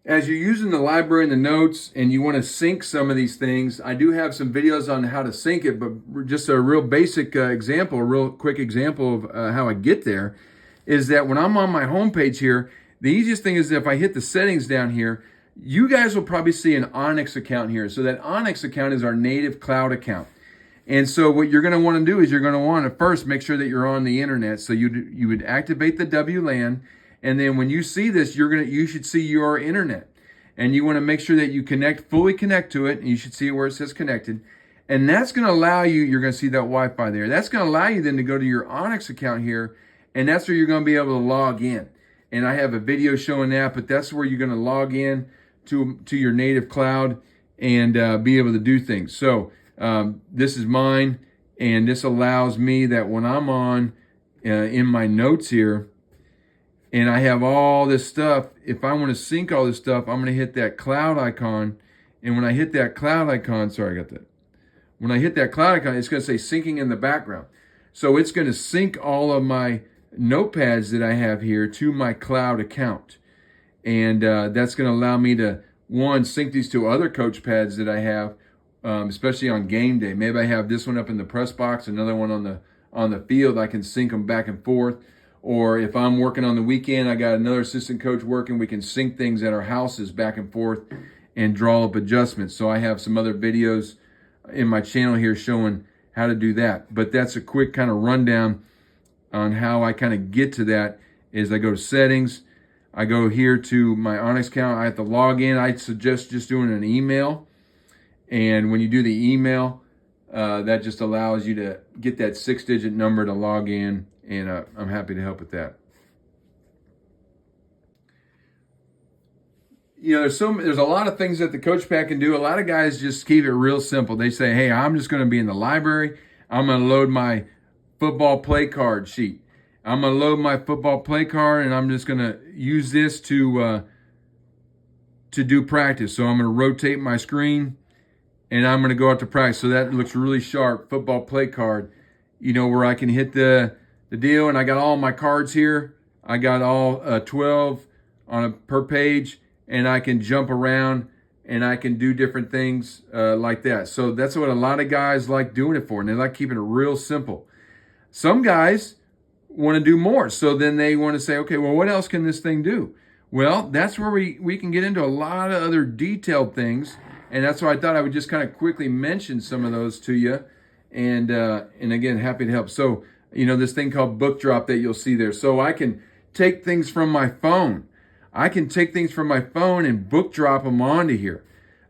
As you're using the library and the notes and you want to sync some of these things, I do have some videos on how to sync it, but just a real basic example, a real quick example of how I get there is that when I'm on my homepage here, the easiest thing is if I hit the settings down here, you guys will probably see an Onyx account here. So that Onyx account is our native cloud account. And so what you're going to want to do is you're going to want to first make sure that you're on the internet. So you would activate the WLAN, and then when you see this, you should see your internet, and you want to make sure that you fully connect to it, and you should see where it says connected, and that's going to allow you. You're going to see that Wi-Fi there. That's going to allow you then to go to your Onyx account here, and that's where you're going to be able to log in. And I have a video showing that, but that's where you're going to log in to your native cloud and be able to do things. So this is mine, and this allows me that when I'm on in my notes here, and I have all this stuff, if I want to sync all this stuff, I'm going to hit that cloud icon. And when I hit that cloud icon, sorry, I got that. When I hit that cloud icon, it's going to say syncing in the background. So it's going to sync all of my notepads that I have here to my cloud account. And that's going to allow me to, one, sync these to other Coachpads that I have, especially on game day. Maybe I have this one up in the press box, another one on the field. I can sync them back and forth. Or if I'm working on the weekend, I got another assistant coach working, we can sync things at our houses back and forth and draw up adjustments. So I have some other videos in my channel here showing how to do that. But that's a quick kind of rundown on how I kind of get to that. Is I go to settings, I go here to my Onyx account, I have to log in. I suggest just doing an email. And when you do the email, that just allows you to get that 6-digit number to log in. And I'm happy to help with that. You know, there's a lot of things that the Coachpad can do. A lot of guys just keep it real simple. They say, hey, I'm just going to be in the library. I'm going to load my football play card sheet. I'm going to load my football play card, and I'm just going to use this to do practice. So I'm going to rotate my screen, and I'm going to go out to practice. So that looks really sharp, football play card, you know, where I can hit the deal, and I got all my cards here. I got all 12 per page, and I can jump around and I can do different things like that. So that's what a lot of guys like doing it for, and they like keeping it real simple. Some guys want to do more, so then they want to say, okay, well, what else can this thing do? Well, that's where we can get into a lot of other detailed things, and that's why I thought I would just kind of quickly mention some of those to you, and again, happy to help. So, you know, this thing called book drop that you'll see there. So I can take things from my phone. I can take things from my phone and book drop them onto here.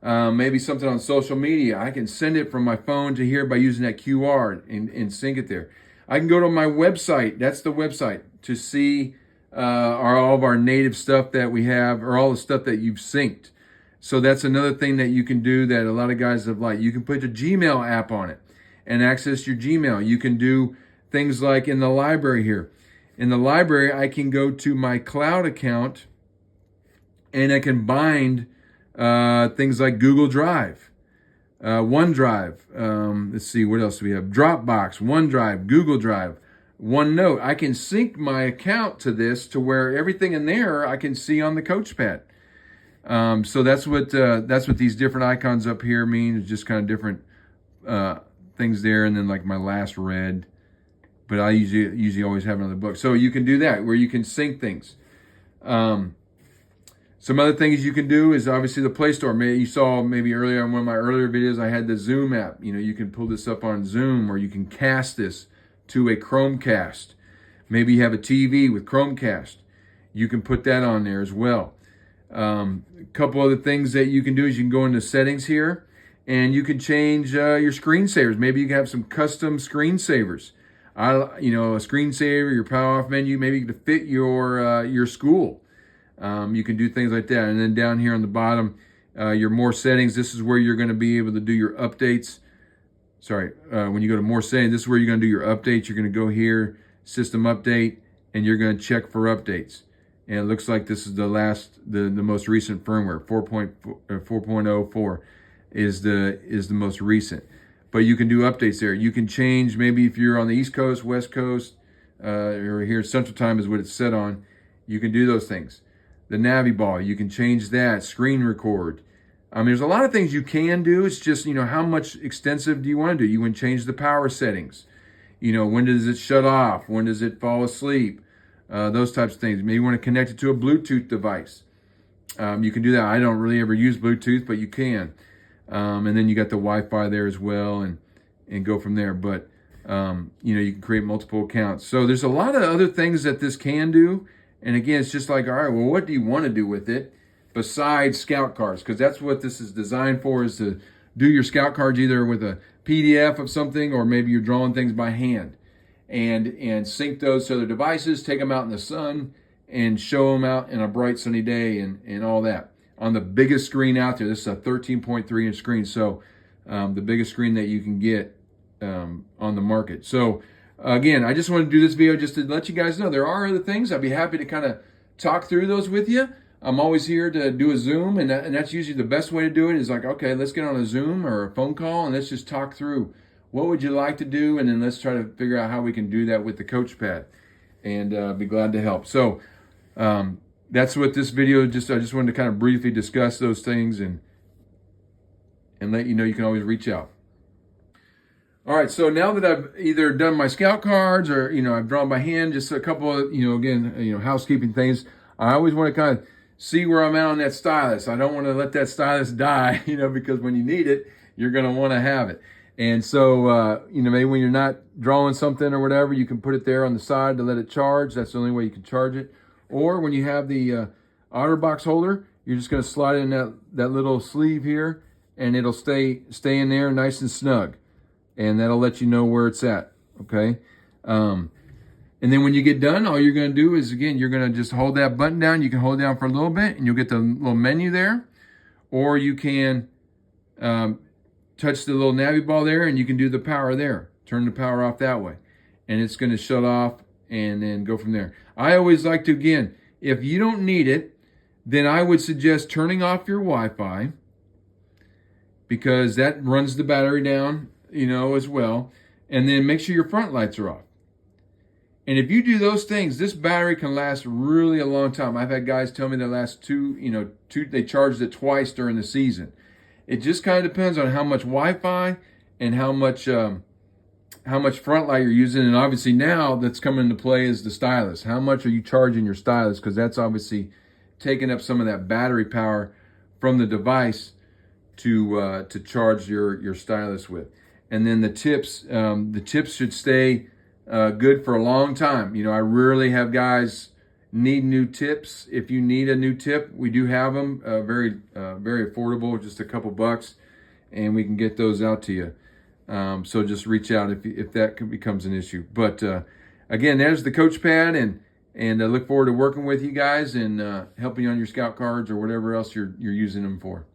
Maybe something on social media. I can send it from my phone to here by using that QR and sync it there. I can go to my website. That's the website to see all of our native stuff that we have, or all the stuff that you've synced. So that's another thing that you can do that a lot of guys have liked. You can put the Gmail app on it and access your Gmail. You can do things like in the library here. In the library, I can go to my cloud account and I can bind things like Google Drive, OneDrive. Let's see, what else do we have? Dropbox, OneDrive, Google Drive, OneNote. I can sync my account to this to where everything in there I can see on the Coachpad. So that's what these different icons up here mean. It's just kind of different things there, and then like my last read. But I usually always have another book. So you can do that where you can sync things. Some other things you can do is obviously the Play Store. Maybe you saw maybe earlier in one of my earlier videos, I had the Zoom app. You know, you can pull this up on Zoom, or you can cast this to a Chromecast. Maybe you have a TV with Chromecast. You can put that on there as well. A couple other things that you can do is you can go into settings here, and you can change your screensavers. Maybe you can have some custom screensavers. A screensaver, your power off menu, maybe to fit your school. You can do things like that. And then down here on the bottom, your more settings, this is where you're going to be able to do your updates. When you go to more settings, this is where you're going to do your updates. You're going to go here, system update, and you're going to check for updates. And it looks like this is the most recent firmware. 4.04 is the most recent. But you can do updates there. You can change, maybe if you're on the East Coast, West Coast, or here Central Time is what it's set on. You can do those things. the Navi ball, you can change that, screen record. I mean, there's a lot of things you can do. It's just, how much extensive do you want to do? You want to change the power settings. When does it shut off? When does it fall asleep? Those types of things. Maybe you want to connect it to a Bluetooth device. You can do that. I don't really ever use Bluetooth, but you can. And then you got the Wi-Fi there as well, and go from there. But, you can create multiple accounts. So there's a lot of other things that this can do. And again, it's just like, all right, well, what do you want to do with it besides scout cards? Because that's what this is designed for, is to do your scout cards either with a PDF of something, or maybe you're drawing things by hand, and sync those to other devices, take them out in the sun, and show them out in a bright sunny day, and all that on the biggest screen out there. This is a 13.3 inch screen, so the biggest screen that you can get on the market. So again, I just want to do this video just to let you guys know there are other things. I'd be happy to kind of talk through those with you. I'm always here to do a Zoom, and that's usually the best way to do it, is like, okay, let's get on a Zoom or a phone call, and let's just talk through what would you like to do, and then let's try to figure out how we can do that with the Coachpad, and be glad to help. So that's what this video, I just wanted to kind of briefly discuss those things, and let you know you can always reach out. All right, so now that I've either done my scout cards, or I've drawn by hand, just a couple of again housekeeping things. I always want to kind of see where I'm at on that stylus. I don't want to let that stylus die, because when you need it, you're going to want to have it. And so, maybe when you're not drawing something or whatever, you can put it there on the side to let it charge. That's the only way you can charge it. Or when you have the OtterBox holder, you're just going to slide it in that little sleeve here, and it'll stay in there nice and snug. And that'll let you know where it's at, okay? And then when you get done, all you're going to do is, again, you're going to just hold that button down. You can hold it down for a little bit, and you'll get the little menu there. Or you can touch the little Navi ball there, and you can do the power there. Turn the power off that way. And it's going to shut off and then go from there. I always like to, again, if you don't need it, then I would suggest turning off your Wi-Fi, because that runs the battery down, as well. And then make sure your front lights are off. And if you do those things, this battery can last really a long time. I've had guys tell me they last they charged it twice during the season. It just kind of depends on how much Wi-Fi and how much front light you're using. And obviously now that's coming into play is the stylus. How much are you charging your stylus? Because that's obviously taking up some of that battery power from the device to charge your stylus with. And then the tips should stay good for a long time. I rarely have guys need new tips. If you need a new tip, we do have them, very affordable, just a couple bucks, and we can get those out to you. So just reach out if that becomes an issue. But again, there's the Coachpad, and I look forward to working with you guys and helping you on your scout cards or whatever else you're using them for.